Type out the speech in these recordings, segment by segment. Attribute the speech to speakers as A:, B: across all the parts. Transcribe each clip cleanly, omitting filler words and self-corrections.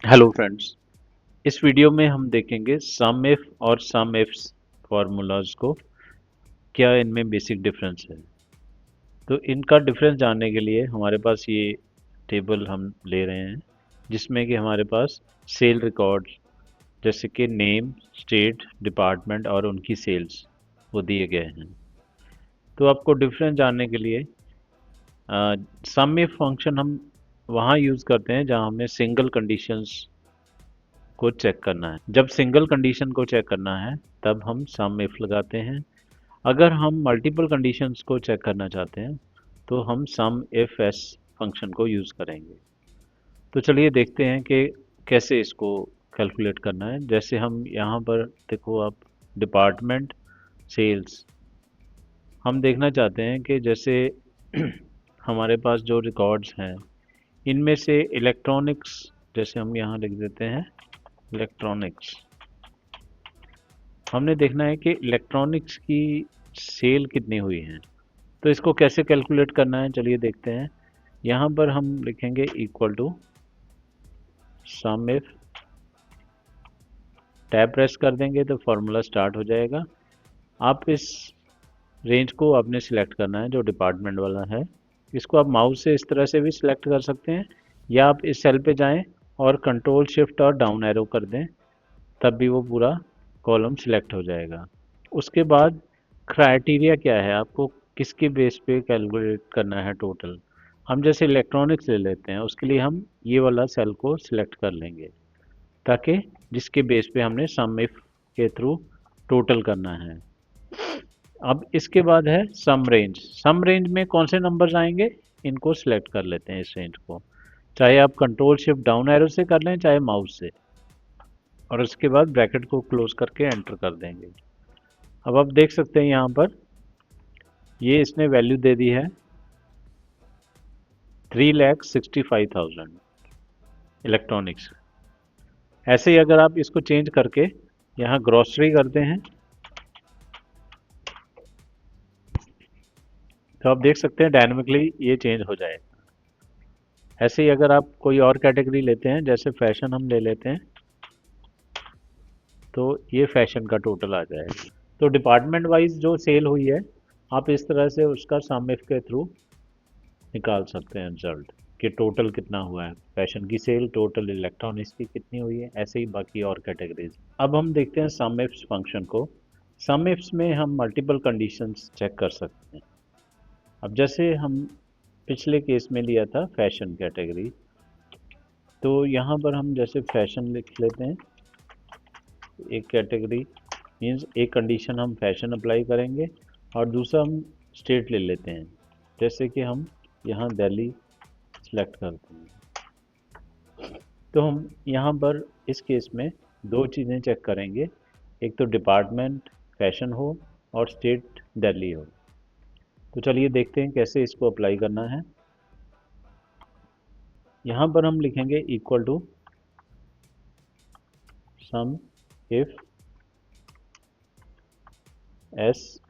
A: Hello friends. इस video में हम देखेंगे सम इफ और सम इफ्स फार्मूलाज को, क्या इनमें बेसिक डिफरेंस है। तो इनका डिफरेंस जानने के लिए हमारे पास ये टेबल हम ले रहे हैं, जिसमें कि हमारे पास सेल रिकॉर्ड जैसे कि नेम, स्टेट, डिपार्टमेंट और उनकी सेल्स वो दिए गए हैं। तो आपको डिफरेंस जानने के लिए सम इफ फंक्शन हम वहाँ यूज़ करते हैं जहाँ हमें सिंगल कंडीशंस को चेक करना है। जब सिंगल कंडीशन को चेक करना है तब हम सम इफ लगाते हैं। अगर हम मल्टीपल कंडीशंस को चेक करना चाहते हैं तो हम सम इफ एस फंक्शन को यूज़ करेंगे। तो चलिए देखते हैं कि कैसे इसको कैलकुलेट करना है। जैसे हम यहाँ पर देखो आप, डिपार्टमेंट, सेल्स, हम देखना चाहते हैं कि जैसे हमारे पास जो रिकॉर्ड्स हैं इनमें से इलेक्ट्रॉनिक्स, जैसे हम यहाँ लिख देते हैं इलेक्ट्रॉनिक्स, हमने देखना है कि इलेक्ट्रॉनिक्स की सेल कितनी हुई है। तो इसको कैसे कैलकुलेट करना है चलिए देखते हैं। यहाँ पर हम लिखेंगे equal to some if, tab press कर देंगे तो फॉर्मूला स्टार्ट हो जाएगा। आप इस रेंज को आपने सिलेक्ट करना है जो डिपार्टमेंट वाला है। इसको आप माउस से इस तरह से भी सिलेक्ट कर सकते हैं, या आप इस सेल पे जाएं और कंट्रोल शिफ्ट और डाउन एरो कर दें, तब भी वो पूरा कॉलम सिलेक्ट हो जाएगा। उसके बाद क्राइटेरिया क्या है, आपको किसके बेस पे कैलकुलेट करना है टोटल। हम जैसे इलेक्ट्रॉनिक्स ले लेते हैं, उसके लिए हम ये वाला सेल को सिलेक्ट कर लेंगे, ताकि जिसके बेस पे हमने सम इफ के थ्रू टोटल करना है। अब इसके बाद है सम रेंज। सम रेंज में कौन से नंबर्स आएंगे, इनको सिलेक्ट कर लेते हैं इस रेंज को, चाहे आप कंट्रोल शिफ्ट डाउन एरो से कर लें चाहे माउस से, और उसके बाद ब्रैकेट को क्लोज करके एंटर कर देंगे। अब आप देख सकते हैं यहाँ पर ये इसने वैल्यू दे दी है 3,65,000 इलेक्ट्रॉनिक्स। ऐसे ही अगर आप इसको चेंज करके यहाँ ग्रॉसरी करते हैं तो आप देख सकते हैं डायनामिकली ये चेंज हो जाएगा। ऐसे ही अगर आप कोई और कैटेगरी लेते हैं, जैसे फैशन हम ले लेते हैं, तो ये फैशन का टोटल आ जाएगा। तो डिपार्टमेंट वाइज जो सेल हुई है, आप इस तरह से उसका सम इफ के थ्रू निकाल सकते हैं रिजल्ट कि टोटल कितना हुआ है। फैशन की सेल, टोटल इलेक्ट्रॉनिक्स की कितनी हुई है, ऐसे ही बाकी और कैटेगरीज। अब हम देखते हैं सम इफ्स फंक्शन को। सम इफ्स में हम मल्टीपल कंडीशंस चेक कर सकते हैं। अब जैसे हम पिछले केस में लिया था फैशन कैटेगरी, तो यहाँ पर हम जैसे फैशन लिख लेते हैं। एक कैटेगरी मीन्स एक कंडीशन हम फैशन अप्लाई करेंगे, और दूसरा हम स्टेट ले लेते हैं, जैसे कि हम यहाँ दिल्ली सेलेक्ट करते हैं। तो हम यहाँ पर इस केस में दो चीज़ें चेक करेंगे, एक तो डिपार्टमेंट फैशन हो और स्टेट दिल्ली हो। तो चलिए देखते हैं कैसे इसको अप्लाई करना है। यहाँ पर हम लिखेंगे equal to some if S,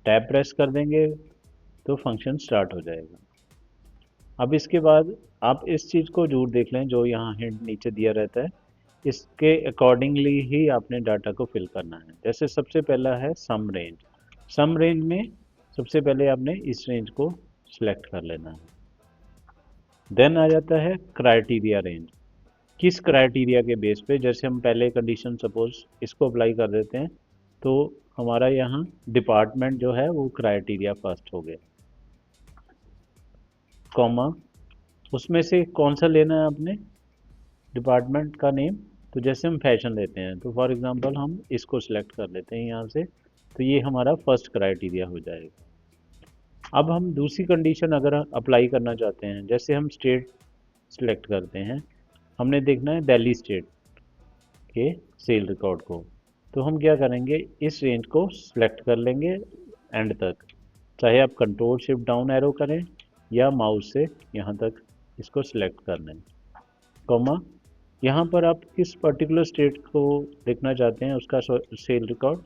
A: tab press कर देंगे तो फंक्शन स्टार्ट हो जाएगा। अब इसके बाद आप इस चीज़ को जरूर देख लें, जो यहाँ हिंट नीचे दिया रहता है, इसके अकॉर्डिंगली ही आपने डाटा को फिल करना है। जैसे सबसे पहला है सम रेंज। सम रेंज में सबसे पहले आपने इस रेंज को सिलेक्ट कर लेना है। देन आ जाता है क्राइटेरिया रेंज। किस क्राइटेरिया के बेस पे, जैसे हम पहले कंडीशन सपोज इसको अप्लाई कर देते हैं, तो हमारा यहाँ डिपार्टमेंट जो है वो क्राइटेरिया फर्स्ट हो गया, कॉमा, उसमें से कौन सा लेना है आपने डिपार्टमेंट का नेम। तो जैसे हम फैशन लेते हैं, तो फॉर एग्जांपल हम इसको सिलेक्ट कर लेते हैं यहाँ से, तो ये हमारा फर्स्ट क्राइटेरिया हो जाएगा। अब हम दूसरी कंडीशन अगर अप्लाई करना चाहते हैं, जैसे हम स्टेट सिलेक्ट करते हैं, हमने देखना है दिल्ली स्टेट के सेल रिकॉर्ड को, तो हम क्या करेंगे, इस रेंज को सिलेक्ट कर लेंगे एंड तक, चाहे आप कंट्रोल शिफ्ट डाउन एरो करें या माउस से यहाँ तक इसको सिलेक्ट कर लें, कॉमा, यहाँ पर आप किस पर्टिकुलर स्टेट को देखना चाहते हैं उसका सेल रिकॉर्ड।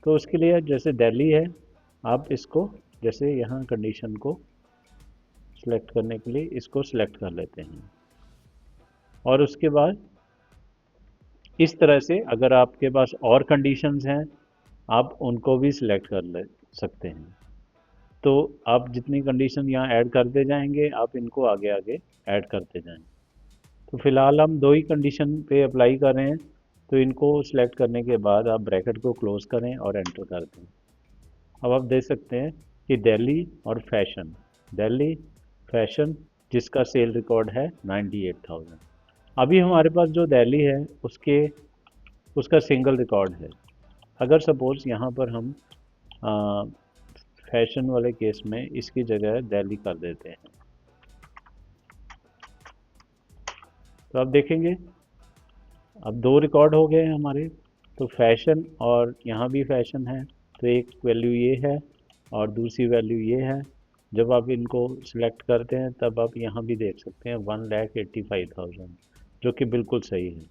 A: तो उसके लिए जैसे दिल्ली है, आप इसको जैसे यहाँ कंडीशन को सिलेक्ट करने के लिए इसको सिलेक्ट कर लेते हैं। और उसके बाद इस तरह से अगर आपके पास और कंडीशंस हैं आप उनको भी सिलेक्ट कर ले सकते हैं। तो आप जितनी कंडीशन यहाँ ऐड करते जाएंगे आप इनको आगे आगे ऐड करते जाएंगे। तो फिलहाल हम दो ही कंडीशन पे अप्लाई कर रहे हैं, तो इनको सिलेक्ट करने के बाद आप ब्रैकेट को क्लोज करें और एंटर कर दें। अब आप देख सकते हैं कि दिल्ली और फैशन, दिल्ली फैशन जिसका सेल रिकॉर्ड है 98,000। अभी हमारे पास जो दिल्ली है उसका सिंगल रिकॉर्ड है। अगर सपोज यहाँ पर हम फैशन वाले केस में इसकी जगह दिल्ली कर देते हैं, तो आप देखेंगे अब दो रिकॉर्ड हो गए हैं हमारे। तो फैशन और यहाँ भी फैशन है, तो एक वैल्यू ये है और दूसरी वैल्यू ये है। जब आप इनको सिलेक्ट करते हैं तब आप यहाँ भी देख सकते हैं 1,85,000, जो कि बिल्कुल सही है।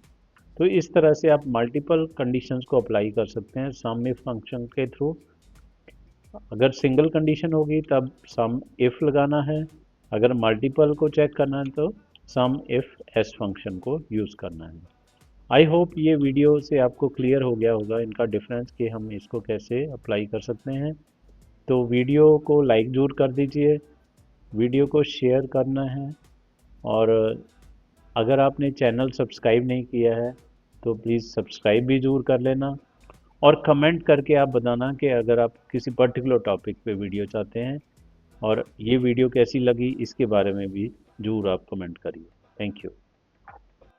A: तो इस तरह से आप मल्टीपल कंडीशंस को अप्लाई कर सकते हैं सम इफ फंक्शन के थ्रू। अगर सिंगल कंडीशन होगी तब सम इफ लगाना है, अगर मल्टीपल को चेक करना है तो सम इफ एस फंक्शन को यूज़ करना है। आई होप ये वीडियो से आपको क्लियर हो गया होगा इनका डिफरेंस कि हम इसको कैसे अप्लाई कर सकते हैं। तो वीडियो को लाइक ज़रूर कर दीजिए, वीडियो को शेयर करना है, और अगर आपने चैनल सब्सक्राइब नहीं किया है तो प्लीज़ सब्सक्राइब भी ज़रूर कर लेना। और कमेंट करके आप बताना कि अगर आप किसी पर्टिकुलर टॉपिक पे वीडियो चाहते हैं, और ये वीडियो कैसी लगी इसके बारे में भी ज़रूर आप कमेंट करिए। Thank you.